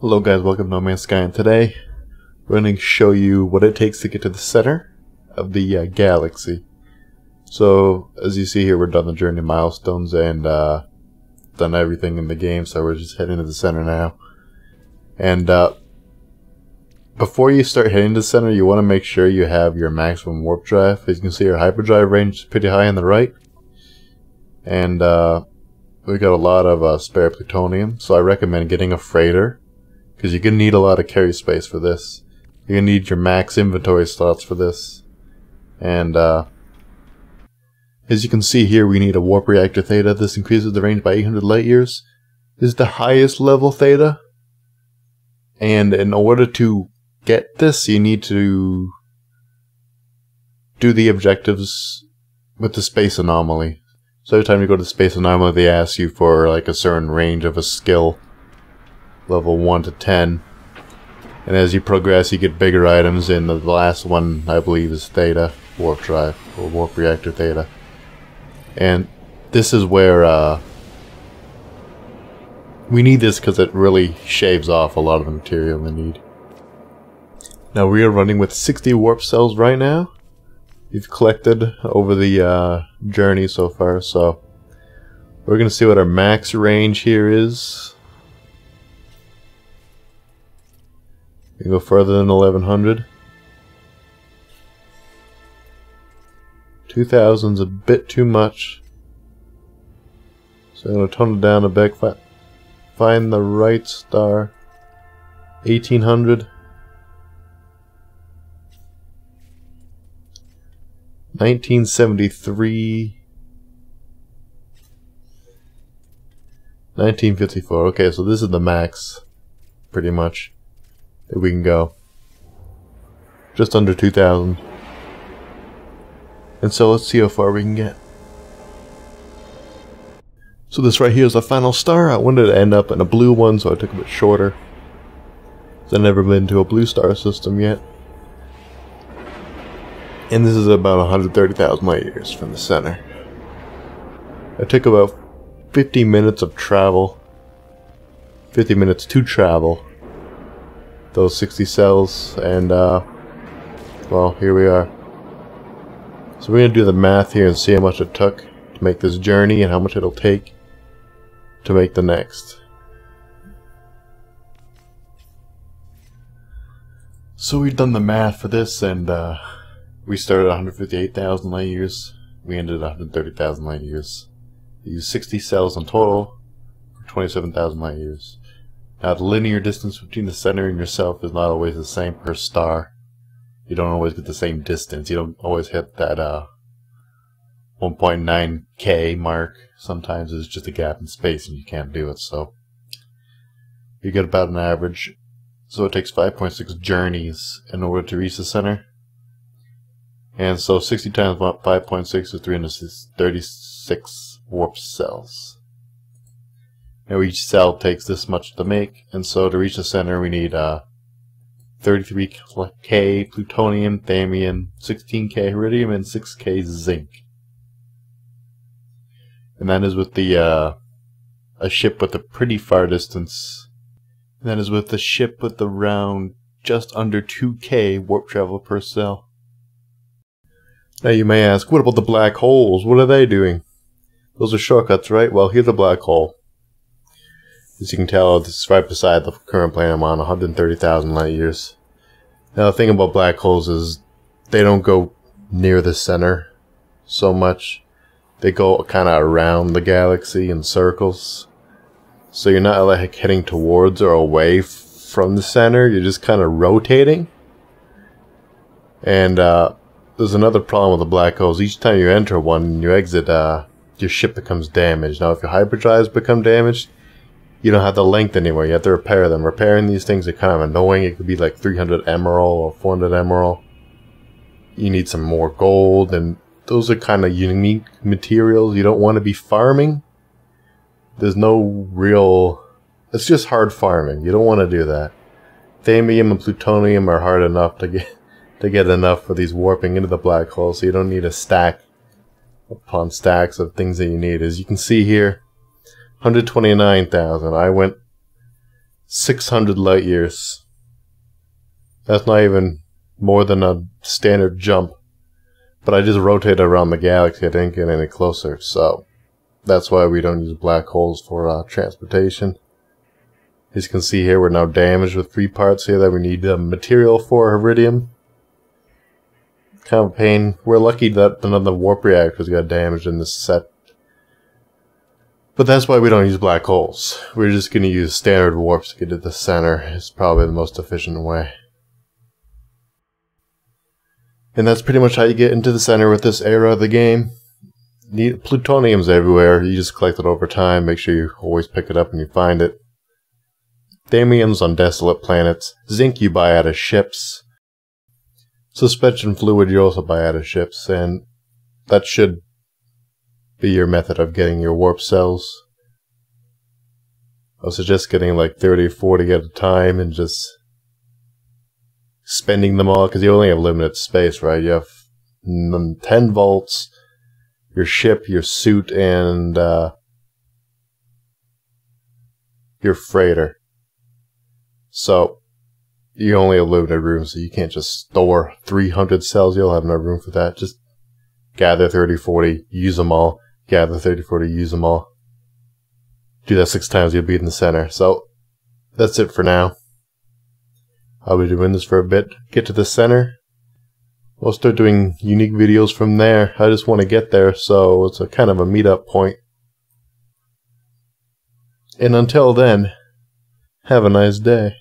Hello guys, welcome to No Man's Sky, and today we're going to show you what it takes to get to the center of the galaxy. So, as you see here, we're done the journey milestones and done everything in the game, so we're just heading to the center now. And before you start heading to the center, you want to make sure you have your maximum warp drive. As you can see, our hyperdrive range is pretty high on the right. And we got a lot of spare plutonium, so I recommend getting a freighter, because you're going to need a lot of carry space for this. You're going to need your max inventory slots for this. And as you can see here, we need a warp reactor theta. This increases the range by 800 light years. This is the highest level theta. And in order to get this, you need to do the objectives with the space anomaly. So every time you go to the space anomaly, they ask you for like a certain range of a skill. Level 1 to 10. And as you progress, you get bigger items, and the last one, I believe, is Theta, Warp Drive, or Warp Reactor Theta. And this is where we need this because it really shaves off a lot of the material we need. Now we are running with 60 warp cells right now. We've collected over the journey so far, so we're going to see what our max range here is. You can go further than 1100. 2000's a bit too much, so I'm going to tone it down a bit. Find the right star. 1800. 1973. 1954. Okay, so this is the max, pretty much, that we can go. Just under 2000. And so let's see how far we can get. So this right here is the final star. I wanted to end up in a blue one, so I took a bit shorter. I've never been to a blue star system yet. And this is about 130,000 light years from the center. It took about 50 minutes of travel. 50 minutes to travel those 60 cells, and well, here we are. So we're going to do the math here and see how much it took to make this journey and how much it'll take to make the next. So we've done the math for this, and we started at 158,000 light years. We ended at 130,000 light years. We used 60 cells in total for 27,000 light years. Now, the linear distance between the center and yourself is not always the same per star. You don't always get the same distance. You don't always hit that 1.9k mark. Sometimes it's just a gap in space and you can't do it. So you get about an average. So it takes 5.6 journeys in order to reach the center. And so 60 times 5.6 is 336 warp cells. Now each cell takes this much to make, and so to reach the center we need 33k plutonium, thamium, 16k iridium, and 6k zinc. And that is with the a ship with a pretty far distance. And that is with the ship with around just under 2k warp travel per cell. Now you may ask, what about the black holes? What are they doing? Those are shortcuts, right? Well, here's a black hole. As you can tell, this is right beside the current planet I'm on, 130,000 light years. Now the thing about black holes is they don't go near the center so much. They go kind of around the galaxy in circles. So you're not like heading towards or away from the center, you're just kind of rotating. And there's another problem with the black holes. Each time you enter one and you exit, your ship becomes damaged. Now if your hyperdrives become damaged, you don't have the length anymore. You have to repair them. Repairing these things are kind of annoying. It could be like 300 emerald or 400 emerald. You need some more gold, and those are kind of unique materials you don't want to be farming. There's no real... It's just hard farming. You don't want to do that. Thamium and plutonium are hard enough to get enough for these warping into the black hole, so you don't need a stack upon stacks of things that you need. As you can see here, 129,000. I went 600 light years. That's not even more than a standard jump. But I just rotated around the galaxy. I didn't get any closer, so that's why we don't use black holes for transportation. As you can see here, we're now damaged with 3 parts here that we need material for iridium. Kind of a pain. We're lucky that none of the warp reactors got damaged in this set. But that's why we don't use black holes. We're just going to use standard warps to get to the center. It's probably the most efficient way. And that's pretty much how you get into the center with this era of the game. Plutonium's everywhere. You just collect it over time. Make sure you always pick it up when you find it. Thamium's on desolate planets. Zinc you buy out of ships. Suspension fluid you also buy out of ships. And that should be your method of getting your warp cells. I suggest getting like 30 or 40 at a time and just spending them all, because you only have limited space, right? You have 10 volts, your ship, your suit, and your freighter. So you only have limited room, so you can't just store 300 cells. You'll have no room for that. Just gather 30, 40, use them all. Gather 30, 40, use them all. Do that 6 times, you'll be in the center. So that's it for now. I'll be doing this for a bit. Get to the center. We'll start doing unique videos from there. I just want to get there, so it's a kind of a meetup point. And until then, have a nice day.